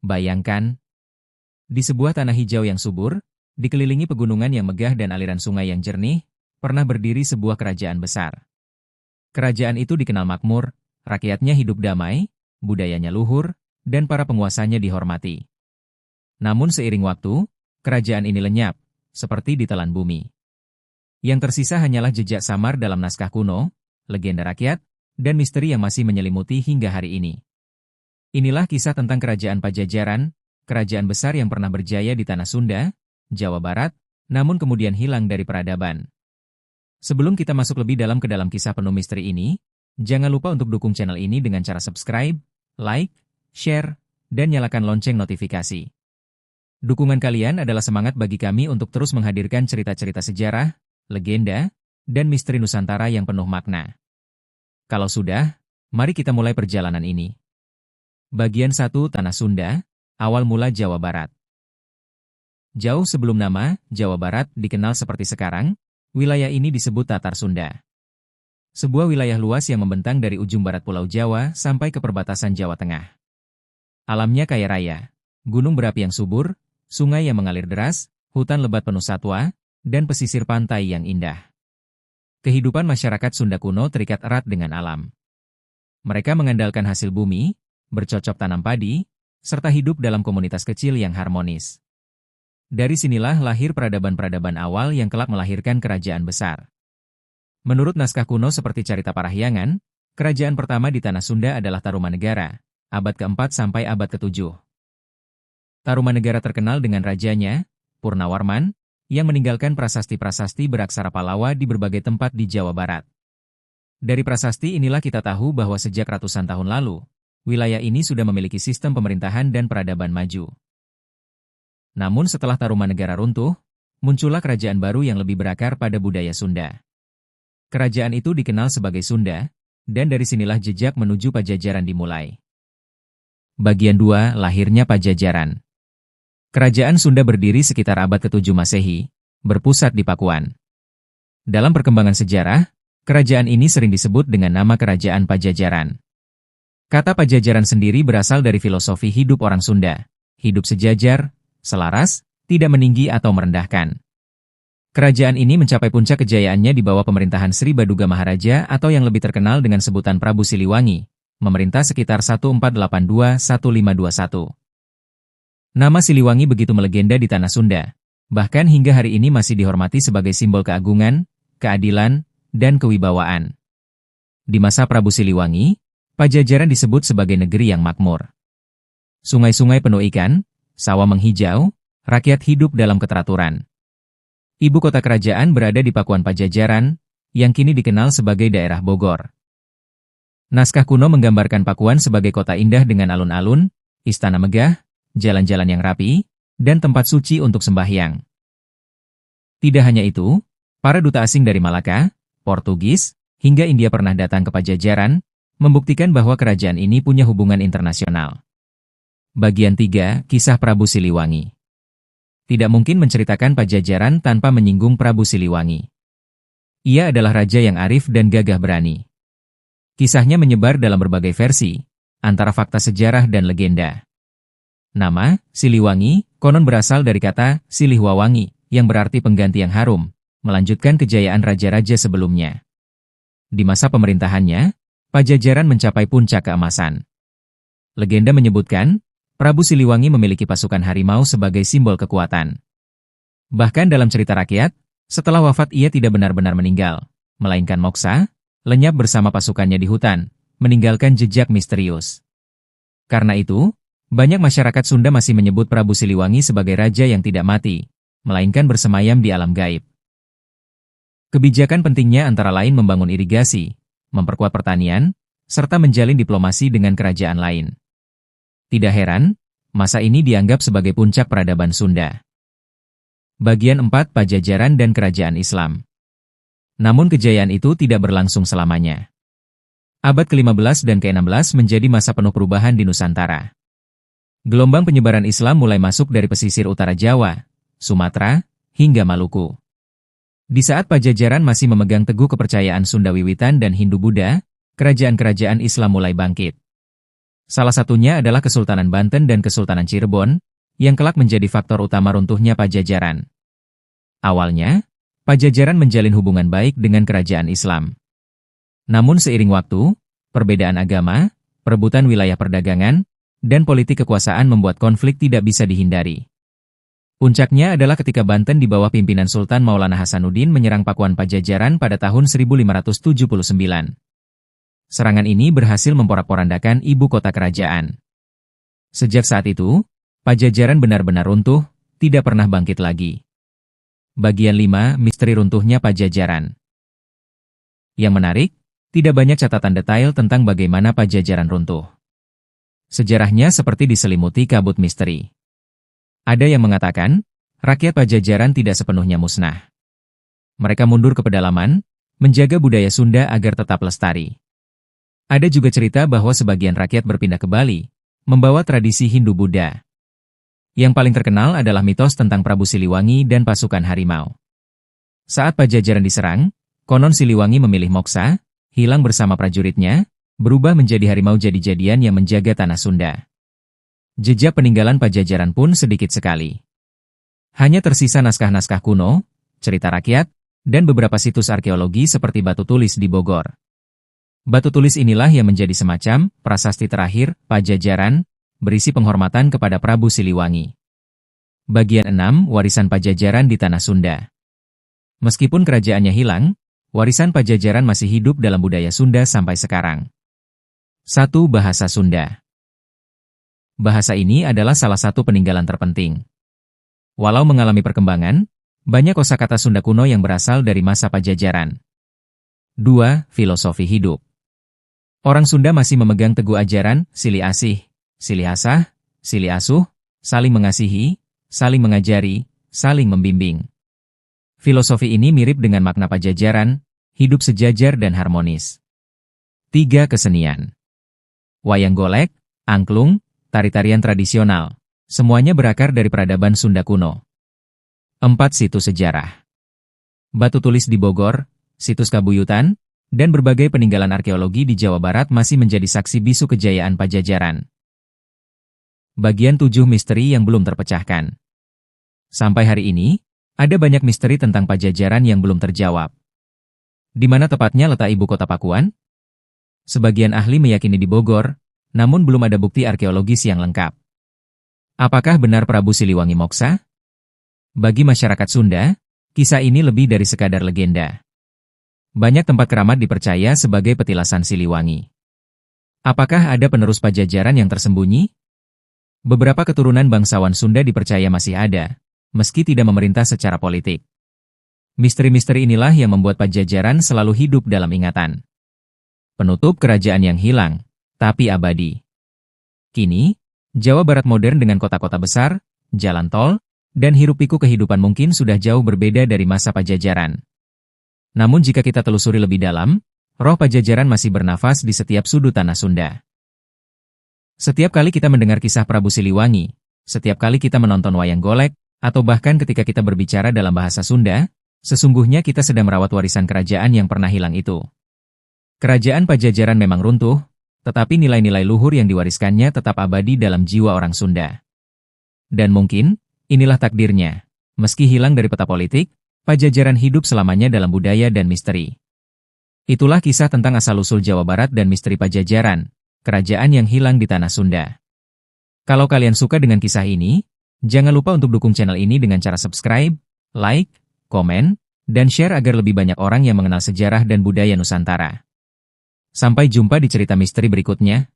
Bayangkan, di sebuah tanah hijau yang subur, dikelilingi pegunungan yang megah dan aliran sungai yang jernih, pernah berdiri sebuah kerajaan besar. Kerajaan itu dikenal makmur, rakyatnya hidup damai, budayanya luhur, dan para penguasanya dihormati. Namun seiring waktu, kerajaan ini lenyap, seperti ditelan bumi. Yang tersisa hanyalah jejak samar dalam naskah kuno, legenda rakyat, dan misteri yang masih menyelimuti hingga hari ini. Inilah kisah tentang Kerajaan Pajajaran, kerajaan besar yang pernah berjaya di tanah Sunda, Jawa Barat, namun kemudian hilang dari peradaban. Sebelum kita masuk lebih dalam ke dalam kisah penuh misteri ini, jangan lupa untuk dukung channel ini dengan cara subscribe, like, share, dan nyalakan lonceng notifikasi. Dukungan kalian adalah semangat bagi kami untuk terus menghadirkan cerita-cerita sejarah, legenda, dan misteri Nusantara yang penuh makna. Kalau sudah, mari kita mulai perjalanan ini. Bagian 1 Tanah Sunda, awal mula Jawa Barat. Jauh sebelum nama Jawa Barat dikenal seperti sekarang, wilayah ini disebut Tatar Sunda. Sebuah wilayah luas yang membentang dari ujung barat Pulau Jawa sampai ke perbatasan Jawa Tengah. Alamnya kaya raya, gunung berapi yang subur, sungai yang mengalir deras, hutan lebat penuh satwa, dan pesisir pantai yang indah. Kehidupan masyarakat Sunda kuno terikat erat dengan alam. Mereka mengandalkan hasil bumi, bercocok tanam padi, serta hidup dalam komunitas kecil yang harmonis. Dari sinilah lahir peradaban-peradaban awal yang kelak melahirkan kerajaan besar. Menurut naskah kuno seperti Carita Parahyangan, kerajaan pertama di tanah Sunda adalah Tarumanegara, abad ke-4 sampai abad ke-7. Tarumanegara terkenal dengan rajanya, Purnawarman, yang meninggalkan prasasti-prasasti beraksara Pallawa di berbagai tempat di Jawa Barat. Dari prasasti inilah kita tahu bahwa sejak ratusan tahun lalu, wilayah ini sudah memiliki sistem pemerintahan dan peradaban maju. Namun setelah Tarumanegara runtuh, muncullah kerajaan baru yang lebih berakar pada budaya Sunda. Kerajaan itu dikenal sebagai Sunda, dan dari sinilah jejak menuju Pajajaran dimulai. Bagian 2 Lahirnya Pajajaran. Kerajaan Sunda berdiri sekitar abad ke-7 Masehi, berpusat di Pakuan. Dalam perkembangan sejarah, kerajaan ini sering disebut dengan nama Kerajaan Pajajaran. Kata Pajajaran sendiri berasal dari filosofi hidup orang Sunda, hidup sejajar, selaras, tidak meninggi atau merendahkan. Kerajaan ini mencapai puncak kejayaannya di bawah pemerintahan Sri Baduga Maharaja atau yang lebih terkenal dengan sebutan Prabu Siliwangi, memerintah sekitar 1482-1521. Nama Siliwangi begitu melegenda di tanah Sunda, bahkan hingga hari ini masih dihormati sebagai simbol keagungan, keadilan, dan kewibawaan. Di masa Prabu Siliwangi, Pajajaran disebut sebagai negeri yang makmur. Sungai-sungai penuh ikan, sawah menghijau, rakyat hidup dalam keteraturan. Ibu kota kerajaan berada di Pakuan Pajajaran, yang kini dikenal sebagai daerah Bogor. Naskah kuno menggambarkan Pakuan sebagai kota indah dengan alun-alun, istana megah, jalan-jalan yang rapi, dan tempat suci untuk sembahyang. Tidak hanya itu, para duta asing dari Malaka, Portugis, hingga India pernah datang ke Pajajaran, membuktikan bahwa kerajaan ini punya hubungan internasional. Bagian 3 Kisah Prabu Siliwangi. Tidak mungkin menceritakan Pajajaran tanpa menyinggung Prabu Siliwangi. Ia adalah raja yang arif dan gagah berani. Kisahnya menyebar dalam berbagai versi, antara fakta sejarah dan legenda. Nama, Siliwangi, konon berasal dari kata Silihwawangi, yang berarti pengganti yang harum, melanjutkan kejayaan raja-raja sebelumnya. Di masa pemerintahannya, Pajajaran mencapai puncak keemasan. Legenda menyebutkan, Prabu Siliwangi memiliki pasukan harimau sebagai simbol kekuatan. Bahkan dalam cerita rakyat, setelah wafat ia tidak benar-benar meninggal, melainkan moksa, lenyap bersama pasukannya di hutan, meninggalkan jejak misterius. Karena itu, banyak masyarakat Sunda masih menyebut Prabu Siliwangi sebagai raja yang tidak mati, melainkan bersemayam di alam gaib. Kebijakan pentingnya antara lain membangun irigasi, memperkuat pertanian, serta menjalin diplomasi dengan kerajaan lain. Tidak heran, masa ini dianggap sebagai puncak peradaban Sunda. Bagian 4 Pajajaran dan Kerajaan Islam. Namun kejayaan itu tidak berlangsung selamanya. Abad ke-15 dan ke-16 menjadi masa penuh perubahan di Nusantara. Gelombang penyebaran Islam mulai masuk dari pesisir utara Jawa, Sumatera, hingga Maluku. Di saat Pajajaran masih memegang teguh kepercayaan Sunda Wiwitan dan Hindu Buddha, kerajaan-kerajaan Islam mulai bangkit. Salah satunya adalah Kesultanan Banten dan Kesultanan Cirebon, yang kelak menjadi faktor utama runtuhnya Pajajaran. Awalnya, Pajajaran menjalin hubungan baik dengan kerajaan Islam. Namun seiring waktu, perbedaan agama, perebutan wilayah perdagangan, dan politik kekuasaan membuat konflik tidak bisa dihindari. Puncaknya adalah ketika Banten di bawah pimpinan Sultan Maulana Hasanuddin menyerang Pakuan Pajajaran pada tahun 1579. Serangan ini berhasil memporak-porandakan ibu kota kerajaan. Sejak saat itu, Pajajaran benar-benar runtuh, tidak pernah bangkit lagi. Bagian 5, Misteri runtuhnya Pajajaran. Yang menarik, tidak banyak catatan detail tentang bagaimana Pajajaran runtuh. Sejarahnya seperti diselimuti kabut misteri. Ada yang mengatakan, rakyat Pajajaran tidak sepenuhnya musnah. Mereka mundur ke pedalaman, menjaga budaya Sunda agar tetap lestari. Ada juga cerita bahwa sebagian rakyat berpindah ke Bali, membawa tradisi Hindu-Buddha. Yang paling terkenal adalah mitos tentang Prabu Siliwangi dan pasukan harimau. Saat Pajajaran diserang, konon Siliwangi memilih moksa, hilang bersama prajuritnya, berubah menjadi harimau jadi-jadian yang menjaga tanah Sunda. Jejak peninggalan Pajajaran pun sedikit sekali. Hanya tersisa naskah-naskah kuno, cerita rakyat, dan beberapa situs arkeologi seperti batu tulis di Bogor. Batu tulis inilah yang menjadi semacam prasasti terakhir Pajajaran, berisi penghormatan kepada Prabu Siliwangi. Bagian 6, Warisan Pajajaran di Tanah Sunda. Meskipun kerajaannya hilang, warisan Pajajaran masih hidup dalam budaya Sunda sampai sekarang. 1. Bahasa Sunda. Bahasa ini adalah salah satu peninggalan terpenting. Walau mengalami perkembangan, banyak kosakata Sunda kuno yang berasal dari masa Pajajaran. 2. Filosofi hidup. Orang Sunda masih memegang teguh ajaran Sili Asih, Sili Asah, Sili Asuh, saling mengasihi, saling mengajari, saling membimbing. Filosofi ini mirip dengan makna Pajajaran, hidup sejajar dan harmonis. 3. Kesenian. Wayang golek, angklung, tari-tarian tradisional, semuanya berakar dari peradaban Sunda kuno. 4. Situs sejarah. Batu tulis di Bogor, situs Kabuyutan, dan berbagai peninggalan arkeologi di Jawa Barat masih menjadi saksi bisu kejayaan Pajajaran. Bagian 7, misteri yang belum terpecahkan. Sampai hari ini, ada banyak misteri tentang Pajajaran yang belum terjawab. Di mana tepatnya letak ibu kota Pakuan? Sebagian ahli meyakini di Bogor, namun belum ada bukti arkeologis yang lengkap. Apakah benar Prabu Siliwangi moksa? Bagi masyarakat Sunda, kisah ini lebih dari sekadar legenda. Banyak tempat keramat dipercaya sebagai petilasan Siliwangi. Apakah ada penerus Pajajaran yang tersembunyi? Beberapa keturunan bangsawan Sunda dipercaya masih ada, meski tidak memerintah secara politik. Misteri-misteri inilah yang membuat Pajajaran selalu hidup dalam ingatan. Penutup kerajaan yang hilang, tapi abadi. Kini, Jawa Barat modern dengan kota-kota besar, jalan tol, dan hiruk-pikuk kehidupan mungkin sudah jauh berbeda dari masa Pajajaran. Namun jika kita telusuri lebih dalam, roh Pajajaran masih bernafas di setiap sudut tanah Sunda. Setiap kali kita mendengar kisah Prabu Siliwangi, setiap kali kita menonton wayang golek, atau bahkan ketika kita berbicara dalam bahasa Sunda, sesungguhnya kita sedang merawat warisan kerajaan yang pernah hilang itu. Kerajaan Pajajaran memang runtuh, tetapi nilai-nilai luhur yang diwariskannya tetap abadi dalam jiwa orang Sunda. Dan mungkin, inilah takdirnya. Meski hilang dari peta politik, Pajajaran hidup selamanya dalam budaya dan misteri. Itulah kisah tentang asal-usul Jawa Barat dan misteri Pajajaran, kerajaan yang hilang di tanah Sunda. Kalau kalian suka dengan kisah ini, jangan lupa untuk dukung channel ini dengan cara subscribe, like, komen, dan share agar lebih banyak orang yang mengenal sejarah dan budaya Nusantara. Sampai jumpa di cerita misteri berikutnya.